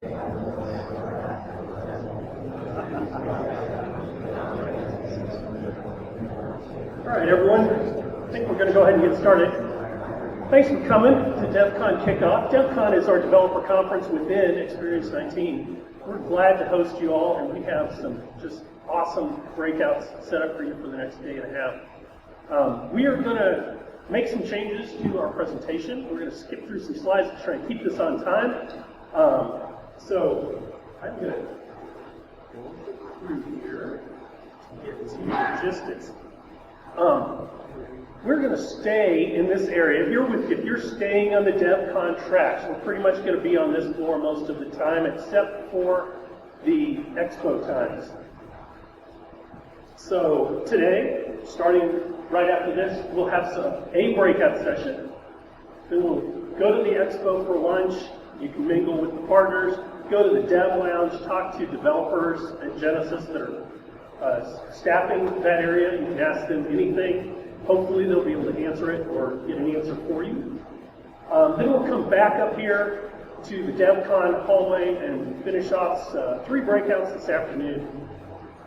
All right, everyone. I think we're going to go ahead and get started. Thanks for coming to DevCon Kickoff. DevCon is our developer conference within Experience 19. We're glad to host you all, and we have some just awesome breakouts set up for you for the next day and a half. We are going to make some changes to our presentation. We're going to skip through some slides to try and keep this on time. So I'm going to go through here to get to logistics. We're going to stay in this area. If you're staying on the DevCon tracks, we're pretty much going to be on this floor most of the time, except for the expo times. So today, starting right after this, we'll have a breakout session. Then we'll go to the expo for lunch. You can mingle with the partners. Go to the Dev Lounge, talk to developers at Genesis that are staffing that area. You can ask them anything. Hopefully they'll be able to answer it or get an answer for you. Then we'll come back up here to the DevCon hallway and finish off 3 breakouts this afternoon.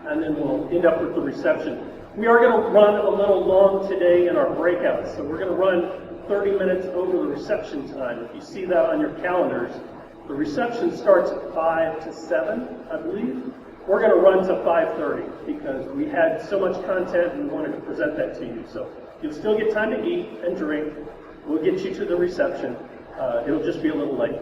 And then we'll end up with the reception. We are going to run a little long today in our breakouts. So we're going to run 30 minutes over the reception time. If you see that on your calendars, the reception starts at 5 to 7, I believe. We're going to run to 5:30 because we had so much content and we wanted to present that to you. So you'll still get time to eat and drink. We'll get you to the reception. It'll just be a little late.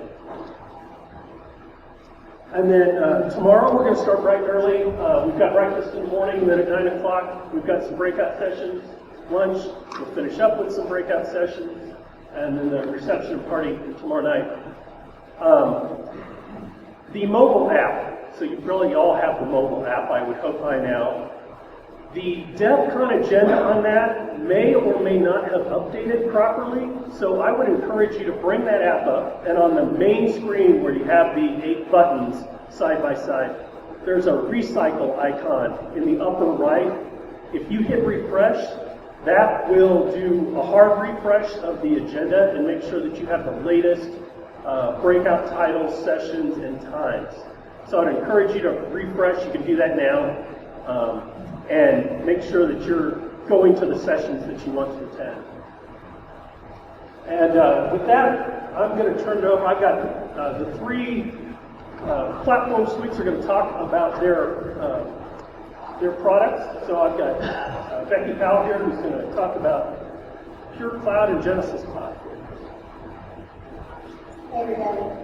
And then tomorrow we're going to start bright and early. We've got breakfast in the morning, and then at 9 o'clock we've got some breakout sessions. Lunch, we'll finish up with some breakout sessions, and then the reception party tomorrow night. The mobile app. So you probably all have the mobile app, I would hope by now. The DevCon agenda on that may or may not have updated properly, so I would encourage you to bring that app up, and on the main screen where you have the 8 buttons side by side, there's a recycle icon in the upper right. If you hit refresh, that will do a hard refresh of the agenda and make sure that you have the latest breakout titles, sessions, and times. So I'd encourage you to refresh. You can do that now, and make sure that you're going to the sessions that you want to attend. And with that, I'm going to turn it over. I've got the 3 platform suites are going to talk about their products. So I've got Becky Powell here, who's going to talk about Pure Cloud and Genesis Cloud. Hey everybody.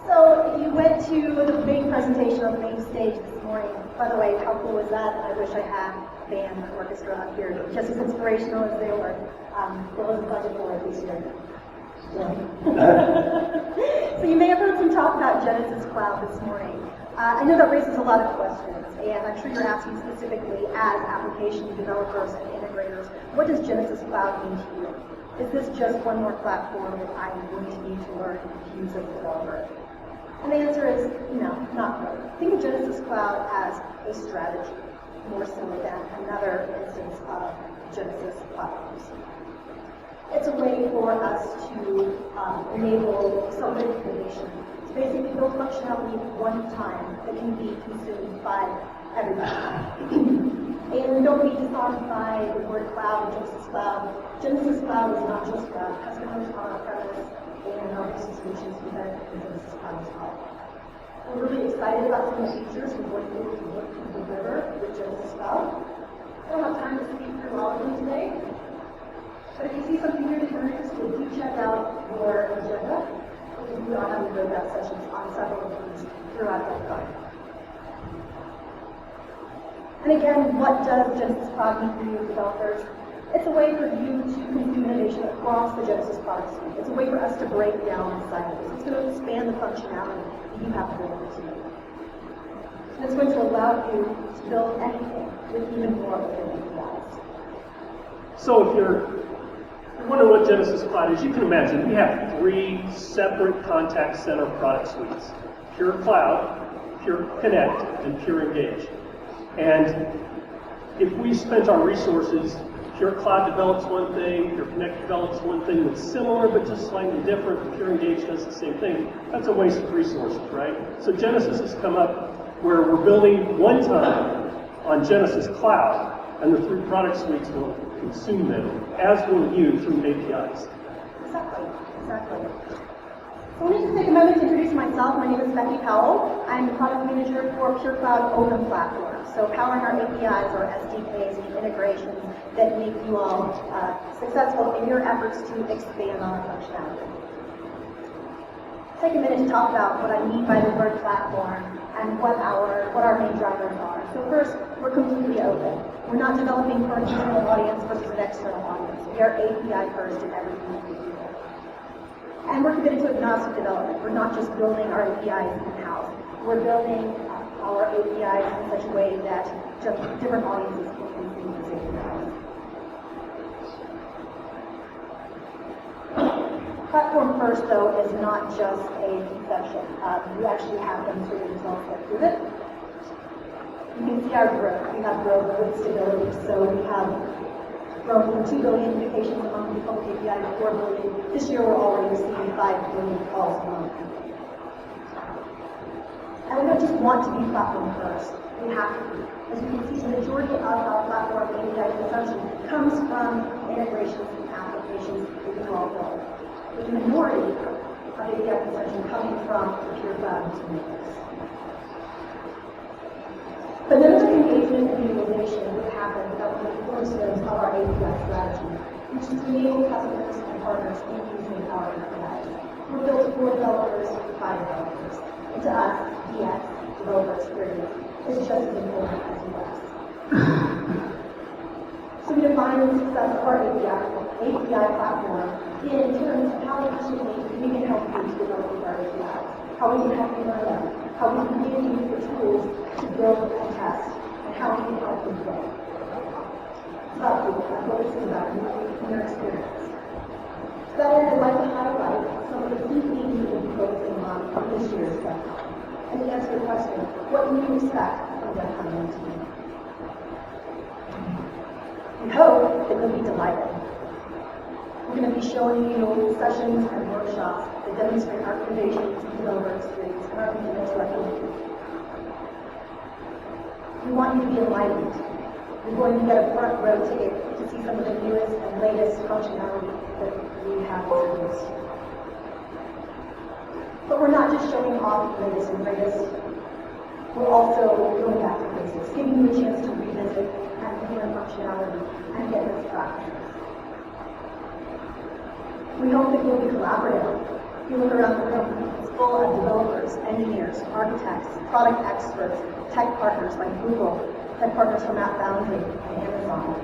So you went to the main presentation on the main stage this morning. By the way, how cool was that? I wish I had a band and orchestra up here, just as inspirational as they were. There was a budget for it this year. So you may have heard some talk about Genesis Cloud this morning. I know that raises a lot of questions, and I'm sure you're asking specifically as application developers and integrators, what does Genesis Cloud mean to you? Is this just one more platform that I'm going to need to learn and use as a developer? And the answer is no, not really. Think of Genesis Cloud as a strategy, more so than another instance of Genesis platforms. It's a way for us to enable accelerated innovation. It's basically build functionality one time that can be consumed by everybody. And we don't need to quantify the word cloud and Genesis Cloud. Genesis Cloud is not just cloud. Customers are on-premise and our business solutions embed in Genesis Cloud as well. We're really excited about some of the features and what we can deliver with Genesis Cloud. I don't have time to speak through all of them today, but if you see something here that you're interested in, do check out your agenda, because we are having breakout sessions on several of these throughout DevCon. And again, what does Genesis Cloud mean for you as developers? It's a way for you to consume innovation across the Genesis product suite. It's a way for us to break down the silos. It's going to expand the functionality that you have available to you. And it's going to allow you to build anything with even more of your APIs. So if you're wondering what Genesis Cloud is, you can imagine we have 3 separate contact center product suites: Pure Cloud, Pure Connect, and Pure Engage. And if we spent our resources Pure Cloud develops one thing, Pure Connect develops one thing that's similar but just slightly different, and Pure Engage does the same thing. That's a waste of resources, right? So Genesis has come up where we're building one time on Genesis Cloud, and the 3 product suites will consume them, as will you through APIs. Exactly. So let me just take a moment to introduce myself. My name is Becky Powell. I'm the product manager for Pure Cloud Open Platform. So powering our APIs or SDKs and integrations that make you all successful in your efforts to expand on our functionality. Take a minute to talk about what I mean by the word platform and what our main drivers are. So first, we're completely open. We're not developing for an internal audience versus an external audience. We are API first in everything that we do. And we're committed to agnostic development. We're not just building our APIs in-house. We're building our APIs in such a way that different audiences can consume these APIs. Platform first, though, is not just a conception. We actually have demonstrated results that prove it. You can see our growth. We have growth with stability. So we have grown from 2 billion indications among the public API to 4 billion. This year we're already receiving 5 billion calls a month. And we don't just want to be platform first. We have to be. As you can see, the majority of our platform API consumption comes from integrations and applications that we all build. With the minority of API consumption coming from the Pure Cloud users. But none of the engagement and utilization would happen without the cornerstones of our API strategy, which is to enable customers and partners in using our APIs. We're built for developers, by developers. And to us, DX, developer experience, is just as important as UX. So we define the success of our API platform in terms of how efficiently we can help you to develop with our APIs, how we can help you learn them, how we can give you the tools to build and test, and how we can help you grow. It's about people. That's what this is about, in your experience. To that end, I'd like to highlight some of the key themes we'll be focusing on this year's DevCon. And to answer the question, what do you expect from DevCon19? We hope that you'll be delighted. We're going to be showing you sessions and workshops that demonstrate our innovations in developer experience and our commitment to our community. We want you to be enlightened. You're going to get a front row ticket to see some of the newest and latest functionality that we have introduced. But we're not just showing off the latest and greatest. We're also going back to basics, giving you a chance to revisit and implement functionality and get best practices. We hope that you'll be collaborative. If you look around the room, it's full of developers, engineers, architects, product experts, tech partners like Google, tech partners from AppFoundry and Amazon.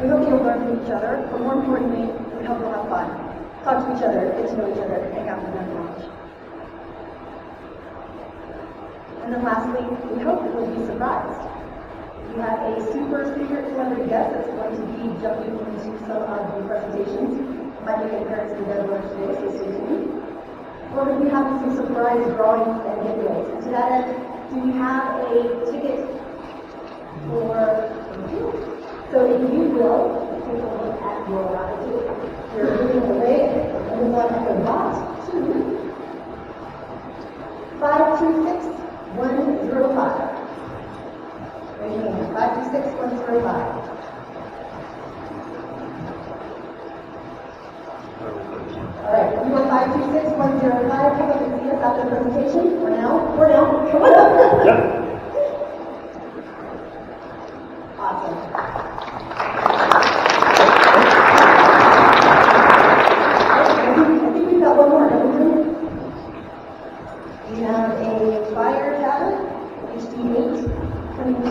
We hope you'll learn from each other, but more importantly, we hope you'll have fun. Talk to each other, get to know each other, and hang out with them knowledge. And then lastly, we hope that you'll be surprised. We have a super secret celebrity guest that's going to be jumping into some of the presentations. Might make an appearance in the DevCon today, so stay tuned. We're going to be having some surprise drawings and giveaways. And to that end, do we have a ticket for you? So if you will, take a look at your moving away and move on to the box to 526105. Raise your hand. 526105. All right, you want 526105, come up and see us after the presentation, or now, come on up. Yep. Awesome. I think we've got one more, don't we? We have a Fire tablet, HD8, coming to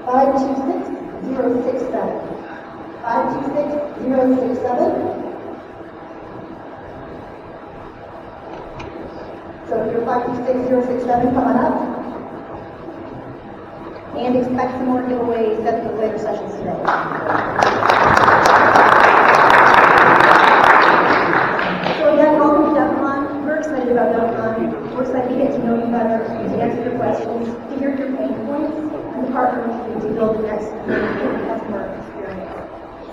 526067. 526067. So if you're 526067, come on up. And expect some more giveaways at the later sessions today. So again, welcome to DevCon. We're excited about DevCon. We're excited to get to know you better, to answer your questions, to hear your pain points, and to partner with you to build the next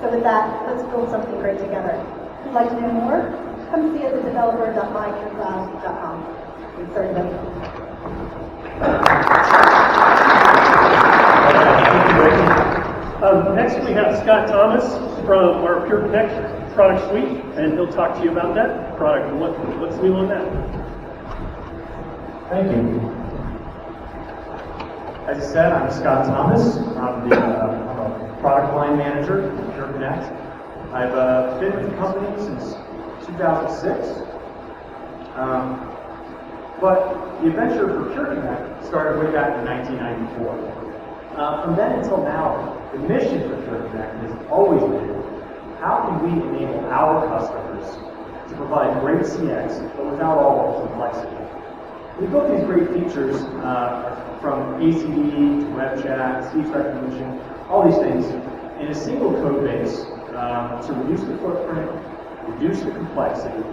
So with that, let's build something great together. If you'd like to know more, come see us at developer.mycloud.com. Get started, buddy. Next we have Scott Thomas from our Pure Connect product suite, and he'll talk to you about that product and what's new on that. Thank you. As I said, I'm Scott Thomas. I'm a product line manager at Pure Connect. I've been with the company since 2006. But the adventure for Pure Connect started way back in 1994. From then until now, the mission for Pure Connect has always been, how can we enable our customers to provide great CX, but without all the complexity? We built these great features from ACD to web chat, speech recognition, all these things, in a single code base to reduce the footprint, reduce the complexity,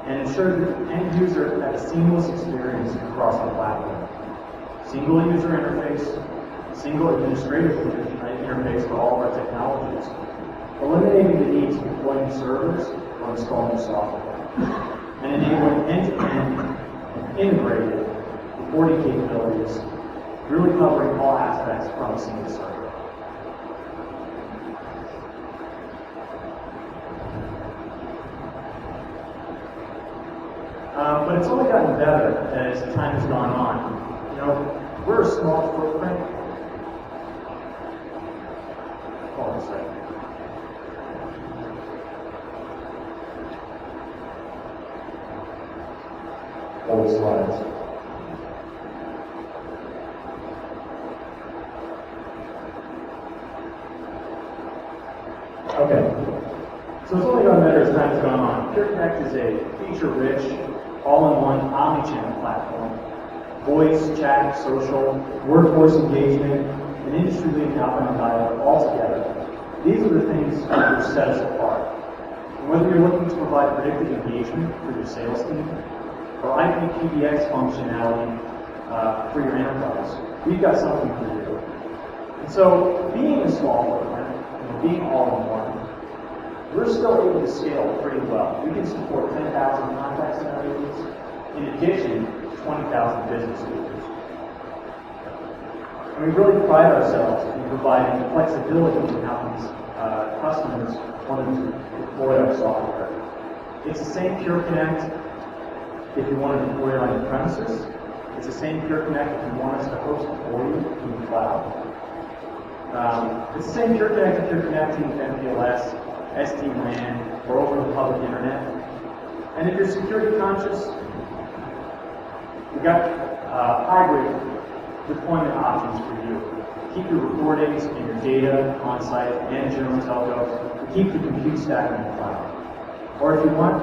and ensure that the end user had a seamless experience across the platform. Single user interface, single administrative interface for all of our technologies, eliminating the need to deploy new servers or install new software, and enabling end-to-end integrated reporting capabilities, really covering all aspects from a single server. But it's only gotten better as time has gone on. You know, we're a small footprint. Hold on a second. Old slides. Okay. So it's only gotten better as time has gone on. Pure Connect is a feature-rich, all-in-one omni-channel platform. Voice, chat, social, workforce engagement, and industry-leading outbound dialogue all together. These are the things that set us apart. And whether you're looking to provide predictive engagement for your sales team, or IP PBX functionality for your enterprise, we've got something for you. And so, being a small footprint, being all-in-one, we're still able to scale pretty well. We can support 10,000 contact center agents, in addition to 20,000 business users. And we really pride ourselves in providing flexibility in how these customers want to deploy our software. It's the same Pure Connect if you want to deploy it on your premises. It's the same Pure Connect if you want us to host it for you in the cloud. It's the same Pure Connect if you're connecting with MPLS, SD-WAN, or over the public internet. And if you're security conscious, we've got hybrid deployment options for you. Keep your recordings and your data on site and general telco. Keep the compute stack in the cloud. Or if you want,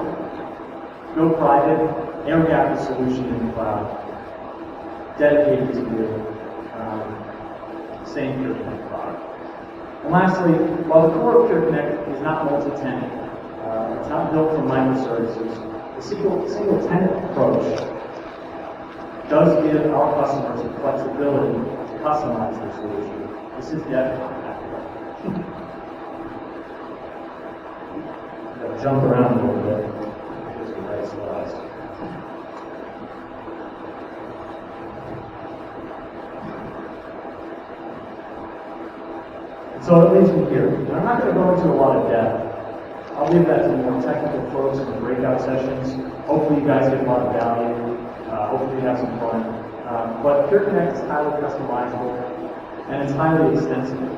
go private, air-gap the solution in the cloud, dedicated to you, same Pure Connect product. And lastly, while the core of Pure Connect is not multi-tenant, it's not built for microservices, the single-tenant approach does give our customers the flexibility to customize their solution. This is DevCon. Jump around a little bit. Just the right slides. So it leaves me here. And I'm not going to go into a lot of depth. I'll leave that to the more technical folks in the breakout sessions. Hopefully you guys get a lot of value. Hopefully you have some fun. But Pure Connect is highly customizable and it's highly extensible.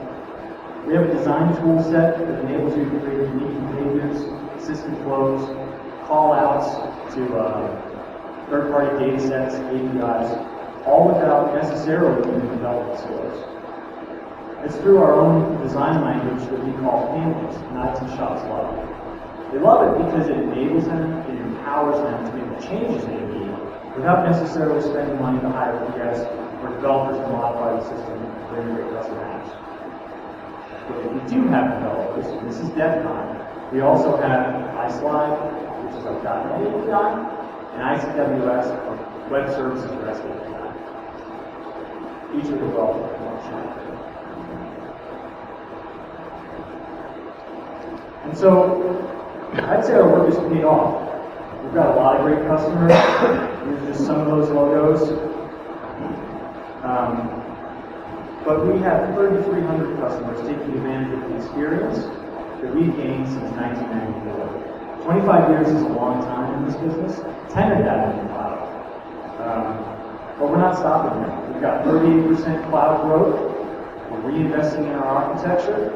We have a design tool set that enables you to create unique behaviors, system flows, call-outs to third-party data sets, APIs, all without necessarily using development skills. It's through our own design language that we call families, and IT shops love it. They love it because it enables them, it empowers them to make the changes they need without necessarily spending money to hire PS or developers to modify the system for integrate custom apps. But if we do have developers, and this is DevCon, we also have iSlide, which is our .NET API, and ICWS, or Web Services REST API. Each of the developers functionality. And so I'd say our work is paid off. We've got a lot of great customers. These are just some of those logos. But we have 3,300 customers taking advantage of the experience that we've gained since 1994. 25 years is a long time in this business. 10 of that in the cloud. But we're not stopping there. We've got 38% cloud growth. We're reinvesting in our architecture.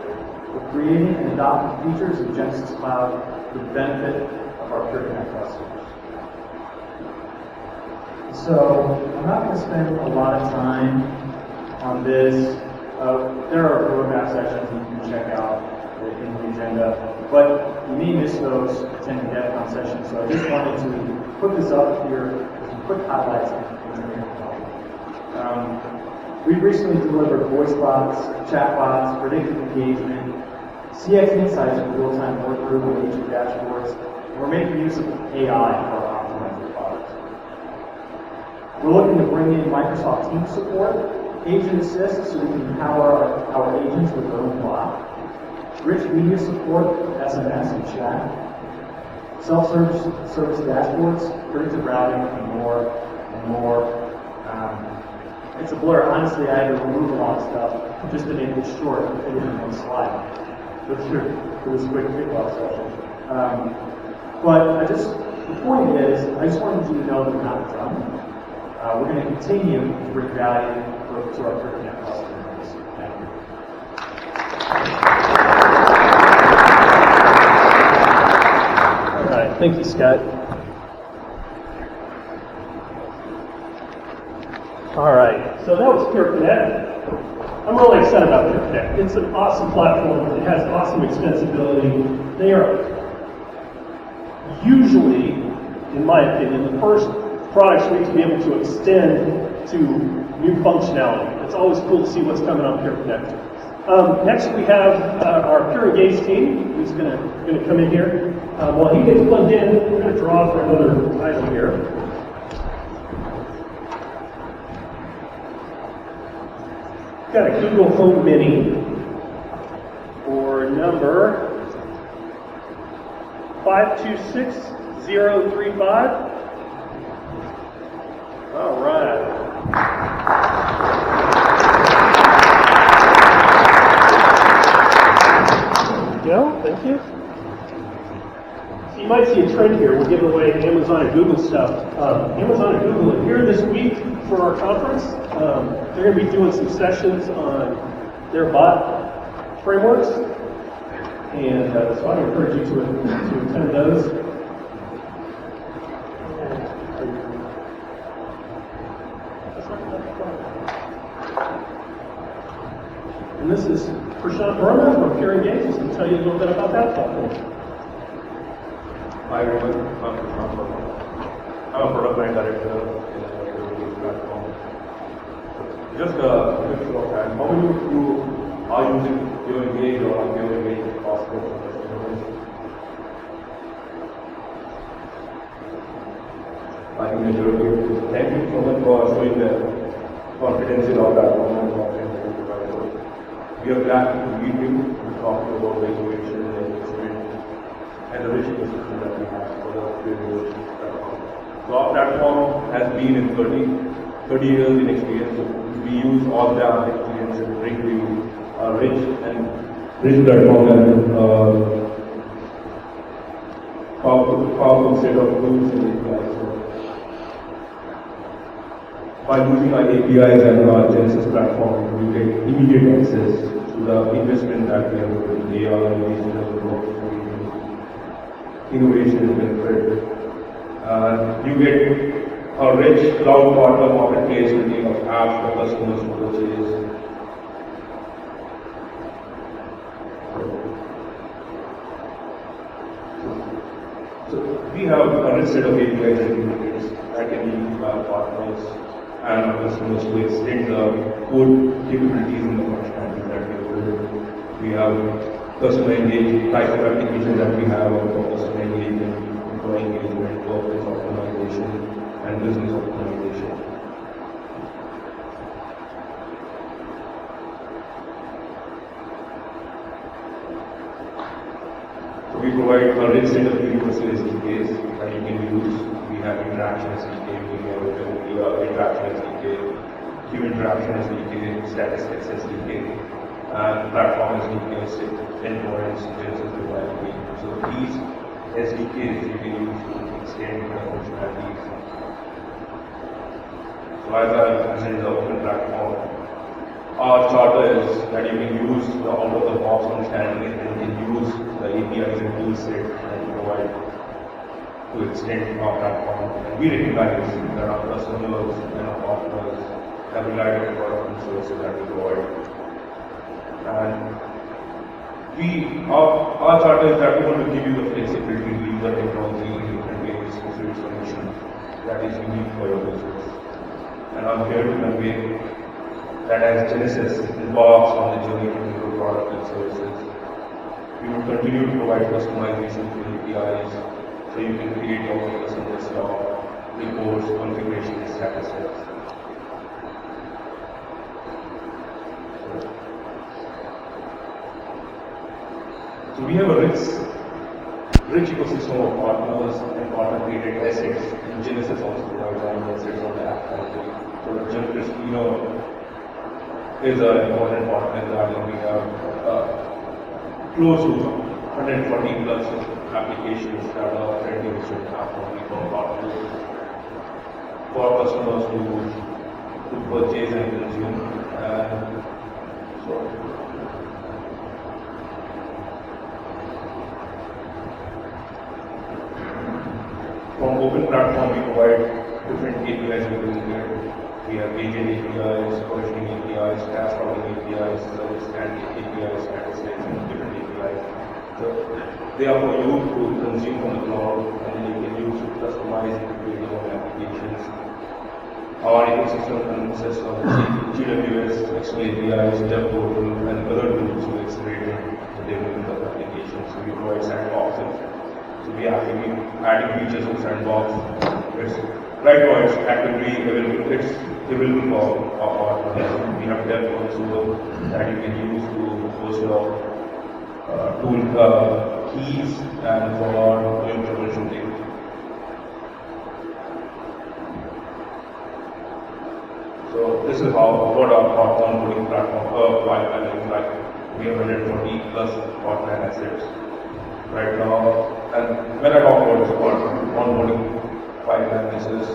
We're creating and adopting features of Genesis Cloud for the benefit of our Pure Connect customers. So I'm not going to spend a lot of time on this. There are roadmap sections you can check out in the agenda, but you may miss those attending DevCon sessions, so I just wanted to put this up here with some quick highlights. We've recently delivered voice bots, chat bots, predictive engagement, CX insights for real-time workthrough with agent dashboards, and we're making use of AI for our optimizer products. We're looking to bring in Microsoft Teams support, agent assist so we can empower our agents with their own bot, rich media support, SMS and chat, self-service dashboards, predictive routing, and more and more. It's a blur. Honestly, I had to remove a lot of stuff just to make it short and fit it in one slide for this quick kickoff session. But the point is, I just wanted you to know that we're not done. We're going to continue to bring value to our Pure Connect customers. Thank you. All right, thank you, Scott. All right, so that was Pure Connect. I'm really excited about Pure Connect. It's an awesome platform. It has awesome extensibility. They are usually, in my opinion, the first products we need to be able to extend to new functionality. It's always cool to see what's coming on Pure Connect. Next, we have our Pure Engage team, who's going to come in here. While he gets plugged in, we're going to draw for another item here. Got a Google Home Mini for number 526035. All right. There we go. Thank you. So you might see a trend here. We're giving away Amazon and Google stuff. Amazon and Google are here this week for our conference. They're going to be doing some sessions on their bot frameworks. And so I encourage you to attend those. And this is Prashant Verma from Pure Engage. He's going to tell you a little bit about that platform. Hi everyone, I'm Prashant Verma. I'm a product line director in the Pure Engage platform. Just a quick show of hands. How many of you are using Pure Engage or are Pure Engage possible for customers? I think majority of you. Thank you so much for showing the confidence in our platform and confidence that you provide us. We are glad to meet you to talk to you about the innovation and experience and the rich ecosystem that we have for the Pure Engage platform. So our platform has been in 30 years in experience. So we use all that experience and bring to you a rich platform and powerful set of tools and APIs. By using our APIs and our Genesis platform, you get immediate access to the investment that we have put in AI and innovation and benefit. You get a rich cloud partner marketplace with of apps for customers to purchase. So we have a rich set of APIs and innovators that can be used by our partners and our customers to extend the code capabilities in the functionality that we have built. We have customer engagement type of application that we have for customer engagement, employee engagement, workplace optimization, and business optimization. we provide a rich set of universal SDKs that you can use. We have interaction SDK, we have interaction SDK, queue interaction SDK, statistics SDK, and platform SDK, endpoints, Genesis development. So these SDKs you can use to extend the functionalities. So as I mentioned, the open platform, our charter is that you can use the out-of-the-box functionality and you can use the APIs and tool set that you provide to extend our platform. And we recognize that our customers and our partners have relied on product and services that we provide. And our charter is that we want to give you the flexibility to use the technology in different ways to suit solutions that is unique for your business. And I'm here to convey that as Genesis embarks on the journey to deliver products and services, we will continue to provide customization through APIs so you can create your own custom desktop, reports, configuration, statistics. So we have a rich ecosystem of partners and partner-created assets, and Genesis also provides all the assets on the app. So Genesis, is an important partner in that, and we have close to 140 plus applications that are ready to happen from partners for our customers to purchase and consume. And so from open platform, we provide different APIs within here. We have agent APIs, versioning APIs, task routing APIs, service and APIs, statistics, and different APIs. So they are for you to consume from the cloud, and then you can use to customize and create your own applications. Our ecosystem consists of GWS, external APIs, dev portal, and other tools to accelerate the development of applications. So we provide sandboxes. So we are adding features of sandbox. Right now it's actively available. It's available for our partners. We have DevCon that you can use to host your tool keys and for your troubleshooting. So this is what our onboarding platform pipeline looks like. We have 140 plus partner assets right now. And when I talk about this onboarding pipeline, this is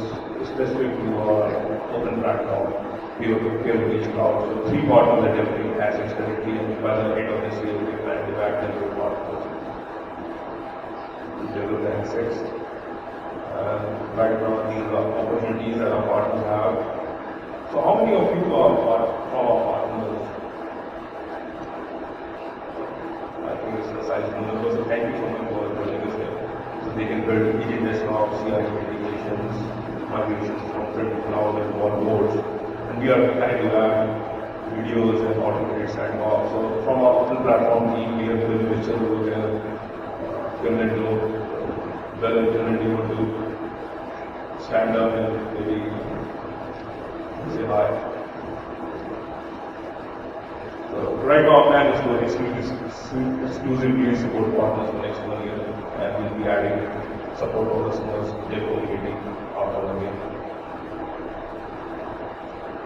specific to our open platform. We have reached out. So 3 partners that have been assets currently, and by the end of this year, we plan to back them to partners to develop the assets. Right now, these are opportunities that our partners have. So how many of you are from our partners? I think it's a sizable number, so thank you so much for joining us here. So they can build agent desktop, CI integrations, migrations from print to cloud and wall boards. And we are planning to add videos and automated sandbox. So from our open platform team, we have built Mitchell over there, Bell and want to stand up and maybe say hi. So right now our plan is to exclusively support partners for the next 1 year, and we'll be adding support for customers deprecating after 1 year.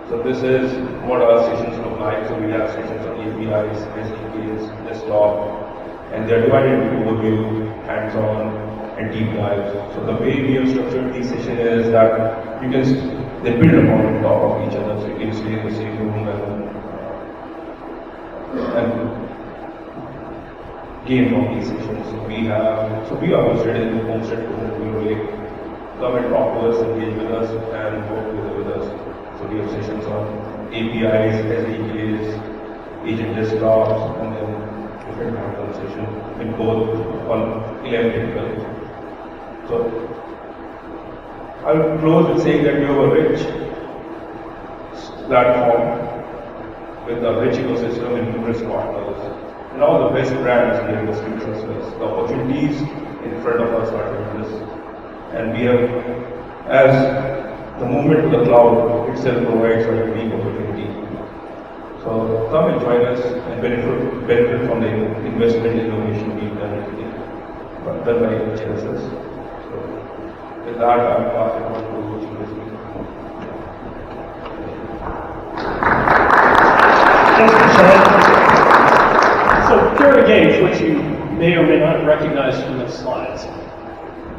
So this is what our sessions look like. So we have sessions on APIs, SDKs, desktop, and they're divided into overview, hands-on, and deep dives. So the way we have structured these sessions is that you can they build upon top of each other, so you can stay in the same room and gain from these sessions. So we are hosted in the homestead community. Come and talk to us, engage with us, and work with us. So we have sessions on APIs, SDKs, agent desktops, and then different hands-on sessions in both on 11 technical. So I will close with saying that we have a rich platform with a rich ecosystem and numerous partners. And all the best brands in the industry trust us. The opportunities in front of us are tremendous. And we have, as the movement to the cloud itself provides a unique opportunity. So come and join us and benefit from the investment innovation we've done. done by Genesis. So with that, I'm passing on to Chief. Thanks, Michelle. So Pure Engage, which you may or may not recognize from the slides.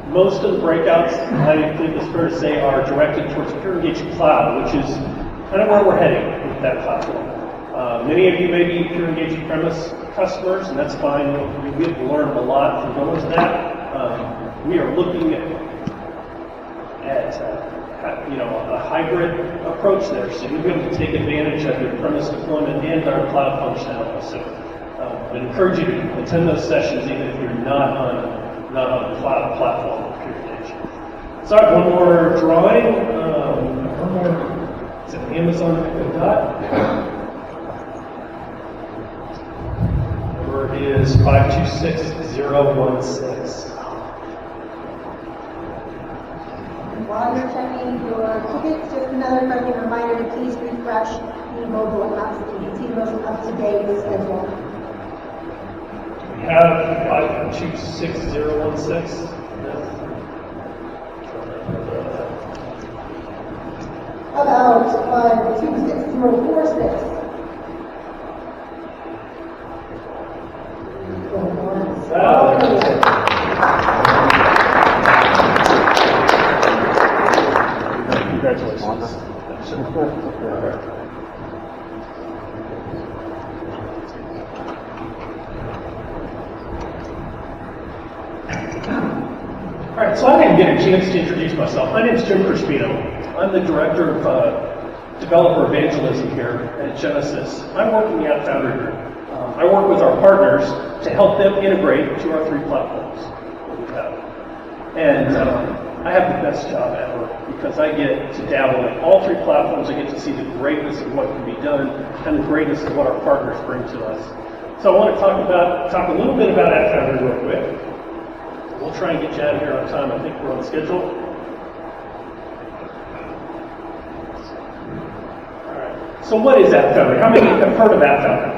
Most of the breakouts, I think it's fair to say, are directed towards Pure Engage Cloud, which is kind of where we're heading with that platform. Many of you may be Pure Engage premise customers, and that's fine. We've learned a lot from going to that. We are looking at a hybrid approach there, so you'll be able to take advantage of your premise deployment and our cloud functionality. So I encourage you to attend those sessions even if you're not on the cloud platform of Pure Engage. So I have one more drawing. It's an Amazon dot. Number is 526016. While you're checking your tickets, just another friendly reminder to please refresh the mobile apps so you can see the most up-to-date schedule. We have 526016. About 26046. Congratulations. All right, so I didn't get a chance to introduce myself. My name is Jim Crispino. I'm the Director of Developer Evangelism here at Genesis. I work in the App Foundry group. I work with our partners to help them integrate to our 3 platforms that we have. And I have the best job ever because I get to dabble in all 3 platforms. I get to see the greatness of what can be done and the greatness of what our partners bring to us. So I want to talk a little bit about App Foundry real quick. We'll try and get you out of here on time. I think we're on schedule. All right. So what is App Foundry? How many have heard of App Foundry?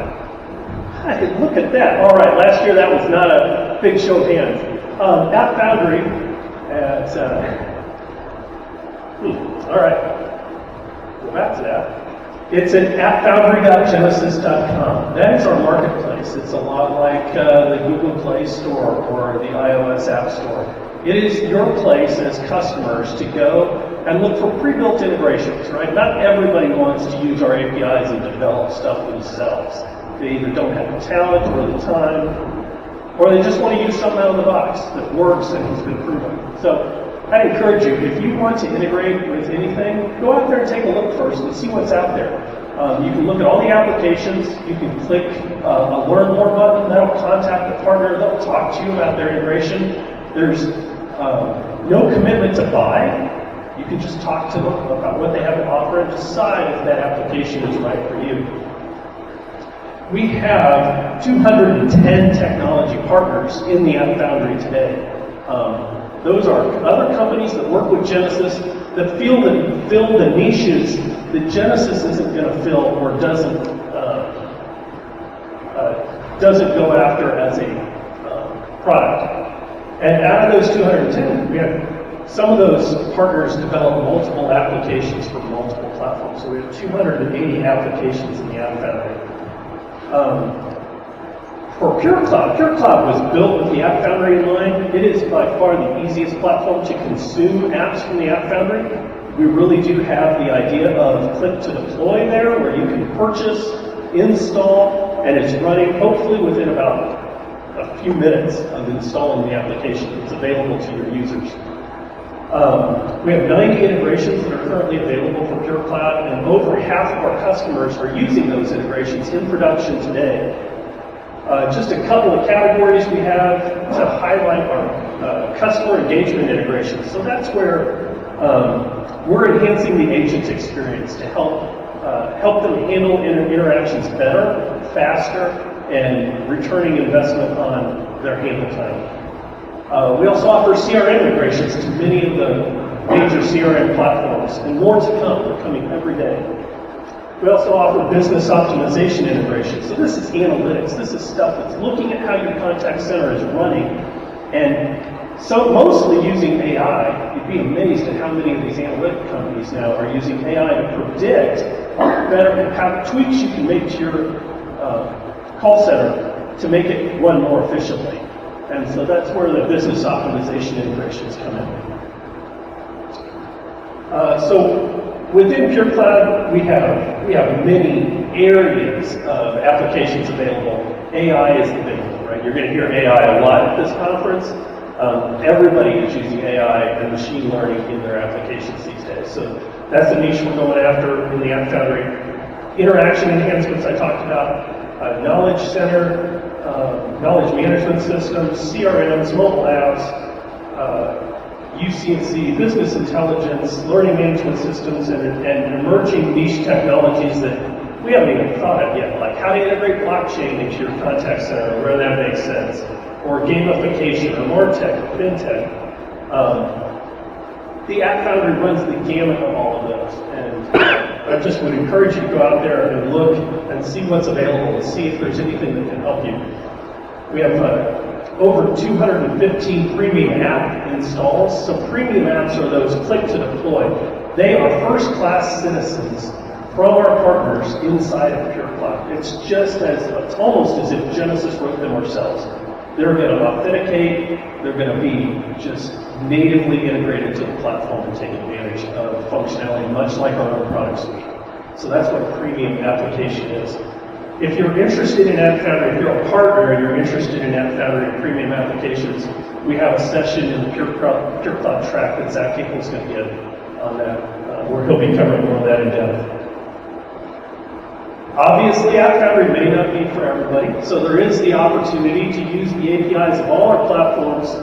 Hey, look at that. All right. Last year that was not a big show of hands. App Foundry. All right. Go back to that. It's at appfoundry.genesis.com. That is our marketplace. It's a lot like the Google Play Store or the iOS App Store. It is your place as customers to go and look for pre-built integrations, right? Not everybody wants to use our APIs and develop stuff themselves. They either don't have the talent or the time, or they just want to use something out of the box that works and has been proven. So I'd encourage you, if you want to integrate with anything, go out there and take a look first and see what's out there. You can look at all the applications. You can click a Learn More button. That'll contact the partner. They'll talk to you about their integration. There's no commitment to buy. You can just talk to them about what they have to offer and decide if that application is right for you. We have 210 technology partners in the App Foundry today. Those are other companies that work with Genesis that fill the niches that Genesis isn't going to fill or doesn't go after as a product. And out of those 210, we have some of those partners develop multiple applications for multiple platforms. So we have 280 applications in the App Foundry. For Pure Cloud was built with the App Foundry in mind. It is by far the easiest platform to consume apps from the App Foundry. We really do have the idea of click to deploy there, where you can purchase, install, and it's running hopefully within about a few minutes of installing the application. It's available to your users. We have 90 integrations that are currently available for Pure Cloud, and over half of our customers are using those integrations in production today. Just a couple of categories we have to highlight our customer engagement integrations. So that's where we're enhancing the agent experience to help them handle interactions better, faster, and returning investment on their handle time. We also offer CRM integrations to many of the major CRM platforms, and more to come. They're coming every day. We also offer business optimization integration. So this is analytics. This is stuff that's looking at how your contact center is running And so mostly using AI, you'd be amazed at how many of these analytic companies now are using AI to predict better how tweaks you can make to your call center to make it run more efficiently. And so that's where the business optimization integrations come in. So within Pure Cloud, we have many areas of applications available. AI is the big one, right? You're going to hear AI a lot at this conference. Everybody is using AI and machine learning in their applications these days. So that's the niche we're going after in the App Foundry. Interaction enhancements I talked about, knowledge center, knowledge management systems, CRMs, mobile apps, UC&C, business intelligence, learning management systems, and emerging niche technologies that we haven't even thought of yet, like how to integrate blockchain into your contact center, where that makes sense, or gamification, or MarTech, or FinTech. The App Foundry runs the gamut of all of those, and I just would encourage you to go out there and look and see what's available and see if there's anything that can help you. We have over 215 premium app installs. So premium apps are those click to deploy. They are first-class citizens from our partners inside of Pure Cloud. It's almost as if Genesis wrote them ourselves. They're going to authenticate, they're going to be just natively integrated to the platform and take advantage of functionality much like our own product suite. So that's what a premium application is. If you're interested in App Foundry, if you're a partner and you're interested in App Foundry and premium applications, we have a session in the Pure Cloud track that Zach Hinkle's going to give on that, where he'll be covering more of that in depth. Obviously, App Foundry may not be for everybody, so there is the opportunity to use the APIs of all our platforms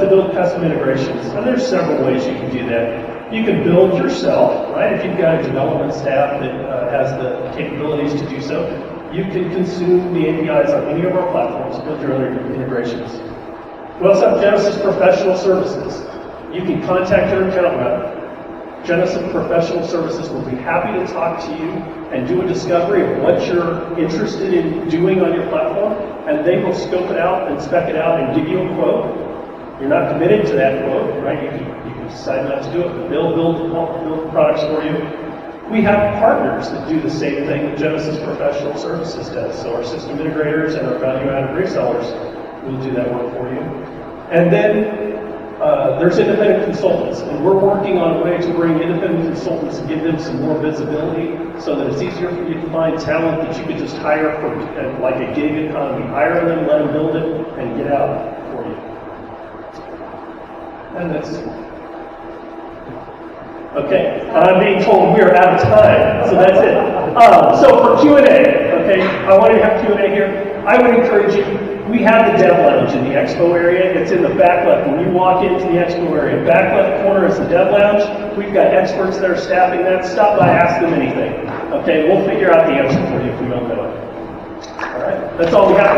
to build custom integrations, and there's several ways you can do that. You can build yourself, right? If you've got a development staff that has the capabilities to do so, you can consume the APIs on any of our platforms, build your own integrations. We also have Genesis Professional Services. You can contact your account rep. Genesis Professional Services will be happy to talk to you and do a discovery of what you're interested in doing on your platform, and they will scope it out and spec it out and give you a quote. You're not committed to that quote, right? You can decide not to do it, but they'll build products for you. We have partners that do the same thing that Genesis Professional Services does. So our system integrators and our value-added resellers will do that work for you. And then there's independent consultants, and we're working on a way to bring independent consultants and give them some more visibility so that it's easier for you to find talent that you could just hire for like a gig economy. Hire them, let them build it, and get out for you. And that's okay. I'm being told we are out of time, so that's it. So for Q&A, okay, I want to have Q&A here. I would encourage you. We have the Dev Lounge in the Expo area. It's in the back left. When you walk into the Expo area, back left corner is the Dev Lounge. We've got experts that are staffing that. Stop by, ask them anything. Okay, we'll figure out the answer for you if we don't know it. All right, that's all we have.